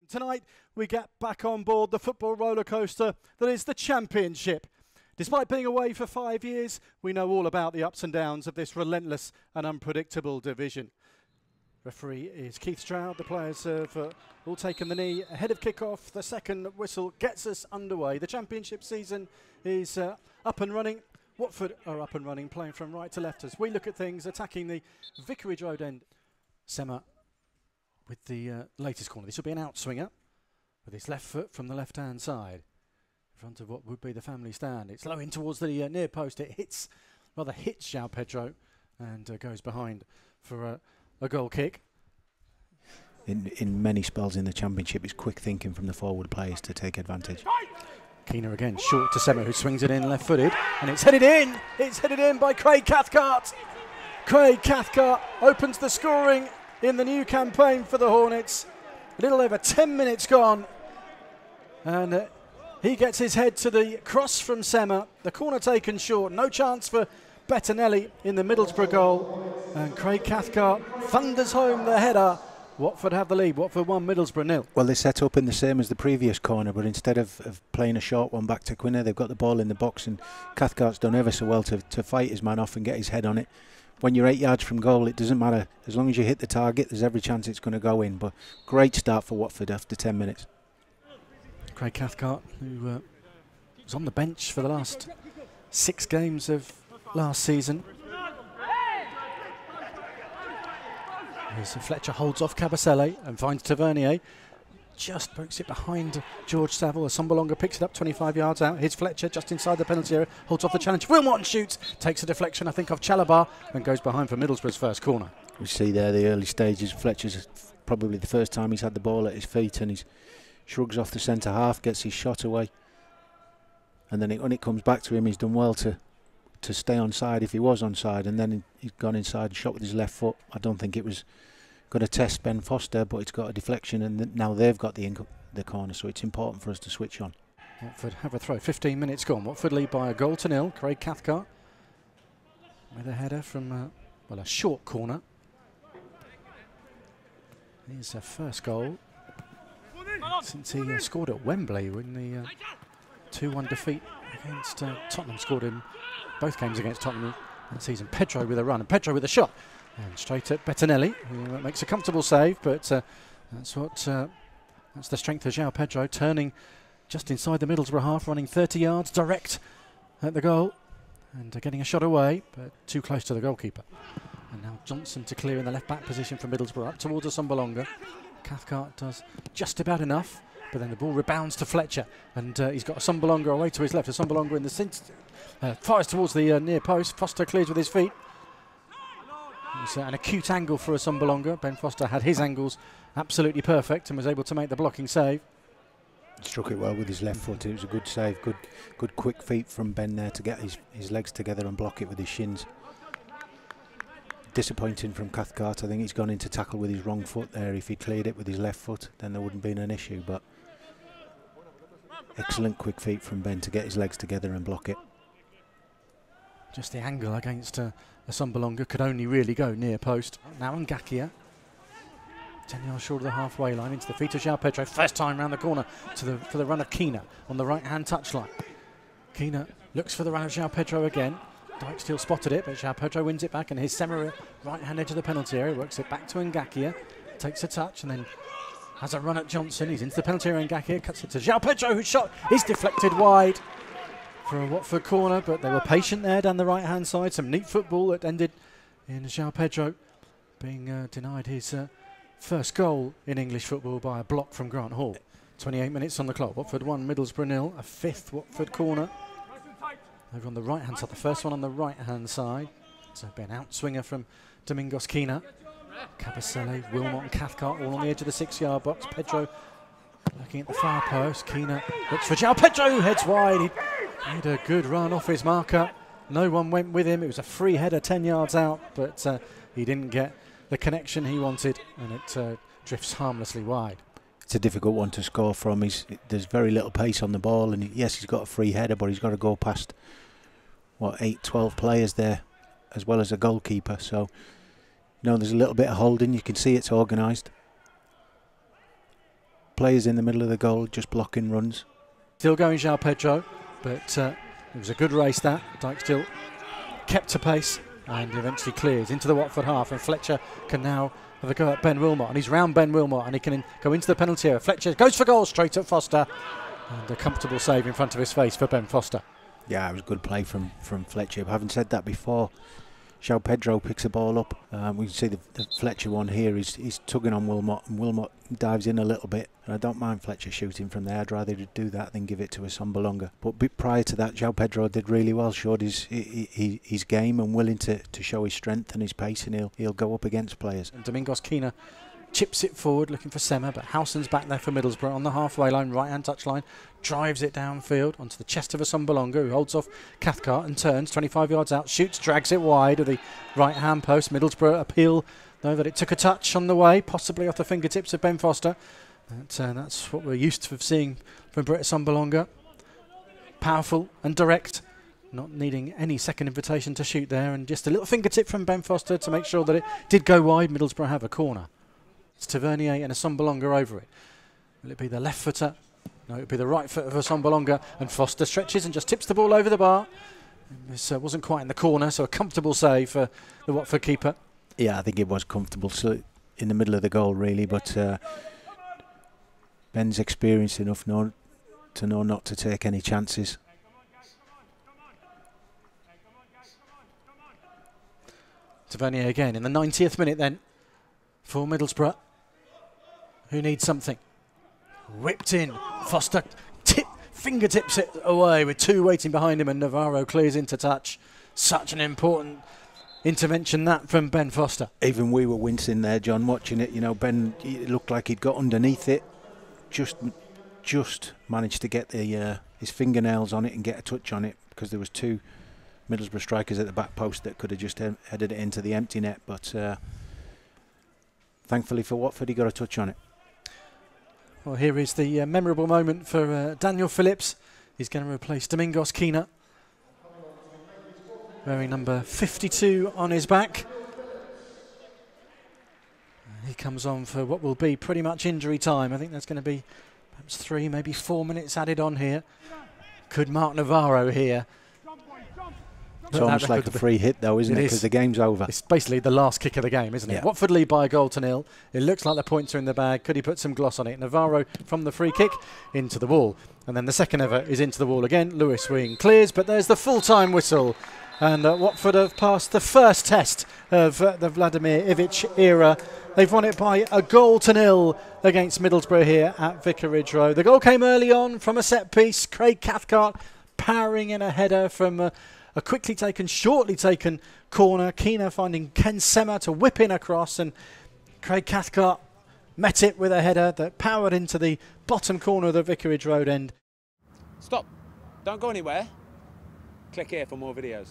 Tonight, we get back on board the football roller coaster that is the Championship. Despite being away for 5 years, we know all about the ups and downs of this relentless and unpredictable division. Referee is Keith Stroud. The players have all taken the knee ahead of kick-off. The second whistle gets us underway. The Championship season is up and running. Watford are up and running, playing from right to left as we look at things, attacking the Vicarage Road end. Sema with the latest corner. This will be an outswinger with his left foot from the left-hand side in front of what would be the family stand. It's low in towards the near post. It hits João Pedro and goes behind for a goal kick. In many spells in the Championship, it's quick thinking from the forward players to take advantage. Quina again, short to Sema, who swings it in left-footed, and it's headed in. It's headed in by Craig Cathcart. Craig Cathcart opens the scoring in the new campaign for the Hornets. A little over 10 minutes gone, and he gets his head to the cross from Sema. The corner taken short, no chance for Bettinelli in the Middlesbrough goal, and Craig Cathcart thunders home the header. Watford have the lead. Watford 1, Middlesbrough 0. Well, they set up in the same as the previous corner, but instead of playing a short one back to Quina, they've got the ball in the box, and Cathcart's done ever so well to fight his man off and get his head on it. When you're 8 yards from goal, it doesn't matter. As long as you hit the target, there's every chance it's going to go in. But great start for Watford after 10 minutes. Craig Cathcart, who was on the bench for the last 6 games of last season. As Fletcher holds off Cabasele and finds Tavernier. Just pokes it behind George Saville. Assombalonga picks it up 25 yards out. Here's Fletcher just inside the penalty area. Holds off the challenge. Wilmot shoots. Takes a deflection, I think, of Chalobah and goes behind for Middlesbrough's first corner. We see there the early stages. Fletcher's probably the first time he's had the ball at his feet, and he shrugs off the centre half, gets his shot away. And then when it comes back to him, he's done well to stay onside if he was onside. And then he's gone inside and shot with his left foot. I don't think it was going to test Ben Foster, but it's got a deflection, and now they've got the corner, so it's important for us to switch on. Watford have a throw. 15 minutes gone. Watford lead by a goal to 0. Craig Cathcart with a header from a short corner. Here's their first goal since he scored at Wembley when the 2-1 defeat against Tottenham. Scored in both games against Tottenham that season. Pedro with a run, and Pedro with a shot. And straight at Bettinelli, who makes a comfortable save, but that's the strength of João Pedro, turning just inside the Middlesbrough half, running 30 yards direct at the goal, and getting a shot away, but too close to the goalkeeper. And now Johnson to clear in the left-back position from Middlesbrough, up towards Assombalonga. Cathcart does just about enough, but then the ball rebounds to Fletcher, and he's got Assombalonga away to his left. Assombalonga in the fires towards the near post. Foster clears with his feet. It's an acute angle for Assombalonga. Ben Foster had his angles absolutely perfect and was able to make the blocking save. Struck it well with his left foot. It was a good save, good quick feet from Ben there to get his legs together and block it with his shins. Disappointing from Cathcart. I think he's gone into tackle with his wrong foot there. If he cleared it with his left foot, then there wouldn't have been an issue, but excellent quick feet from Ben to get his legs together and block it. Just the angle against Assombalonga could only really go near post. Now Ngakia, 10 yards short of the halfway line, into the feet of João Pedro. First time round the corner for the run of Quina on the right-hand touchline. Quina looks for the run of João Pedro again. Dijksteel spotted it, but João Pedro wins it back, and his Sema right-hand edge of the penalty area works it back to Ngakia. Takes a touch and then has a run at Johnson. He's into the penalty area, Ngakia cuts it to João Pedro, whose shot is deflected wide for a Watford corner, but they were patient there down the right-hand side. Some neat football that ended in João Pedro being denied his first goal in English football by a block from Grant Hall. 28 minutes on the clock. Watford 1, Middlesbrough 0. A 5th Watford corner. Over on the right-hand side. The first one on the right-hand side. So an outswinger from Domingos Quina. Cabasele, Wilmot and Cathcart all on the edge of the 6-yard box. Pedro looking at the far post. Quina looks for João Pedro, who heads wide. He had a good run off his marker. No one went with him. It was a free header 10 yards out, but he didn't get the connection he wanted, and it drifts harmlessly wide. It's a difficult one to score from. There's very little pace on the ball, and yes, he's got a free header, but he's got to go past, 12 players there, as well as a goalkeeper. So, there's a little bit of holding. You can see it's organised. players in the middle of the goal just blocking runs. Still going João Pedro, but it was a good race that. Dyke still kept to pace and eventually clears into the Watford half, and Fletcher can now have a go at Ben Wilmot, and he's round Ben Wilmot and he can go into the penalty area. Fletcher goes for goal straight at Foster, and a comfortable save in front of his face for Ben Foster. Yeah, it was good play from Fletcher. Having said that before, João Pedro picks the ball up. We can see the Fletcher one here. He's tugging on Wilmot, and Wilmot dives in a little bit. And I don't mind Fletcher shooting from there. I'd rather do that than give it to a Sambalonga. But prior to that, João Pedro did really well. Showed his game and willing to show his strength and his pace, and he'll go up against players. And Domingos Quina chips it forward, looking for Sema, but Howson's back there for Middlesbrough on the halfway line, right-hand touchline, drives it downfield onto the chest of a Sambalonga, who holds off Cathcart and turns 25 yards out, shoots, drags it wide of the right-hand post. Middlesbrough appeal, though, that it took a touch on the way, possibly off the fingertips of Ben Foster. That's what we're used to seeing from Brett Sambalonga. Powerful and direct, not needing any second invitation to shoot there, and just a little fingertip from Ben Foster to make sure that it did go wide. Middlesbrough have a corner. It's Tavernier and a Sambalonga over it. Will it be the left footer? No, it would be the right foot of a Sambalonga, and Foster stretches and just tips the ball over the bar. This wasn't quite in the corner, so a comfortable save for the Watford keeper. Yeah, I think it was comfortable, so in the middle of the goal really, but Ben's experienced enough to know not to take any chances. Tavernier again in the 90th minute then for Middlesbrough, who needs something. Whipped in, Foster fingertips it away with two waiting behind him, and Navarro clears into touch. Such an important intervention that from Ben Foster. Even we were wincing there, John, watching it. You know, Ben, it looked like he'd got underneath it, just managed to get his fingernails on it and get a touch on it, because there was two Middlesbrough strikers at the back post that could have just headed it into the empty net, but thankfully for Watford, he got a touch on it. Well, here is the memorable moment for Daniel Phillips. He's going to replace Domingos Quina, wearing number 52 on his back. He comes on for what will be pretty much injury time. I think there's going to be perhaps 3, maybe 4 minutes added on here. Could Mark Navarro here? It's almost like a free hit though, isn't it? Because the game's over. It's basically the last kick of the game, isn't it? Yeah. Watford lead by a goal to nil. It looks like the points are in the bag. Could he put some gloss on it? Navarro from the free kick into the wall. And then the second ever is into the wall again. Lewis Wing clears, but there's the full-time whistle. And Watford have passed the first test of the Vladimir Ivic era. They've won it by a goal to nil against Middlesbrough here at Vicarage Road. The goal came early on from a set piece. Craig Cathcart powering in a header from a quickly taken, shortly taken corner. Quina finding Ken Sema to whip in across, and Craig Cathcart met it with a header that powered into the bottom corner of the Vicarage Road end. Stop. Don't go anywhere. Click here for more videos.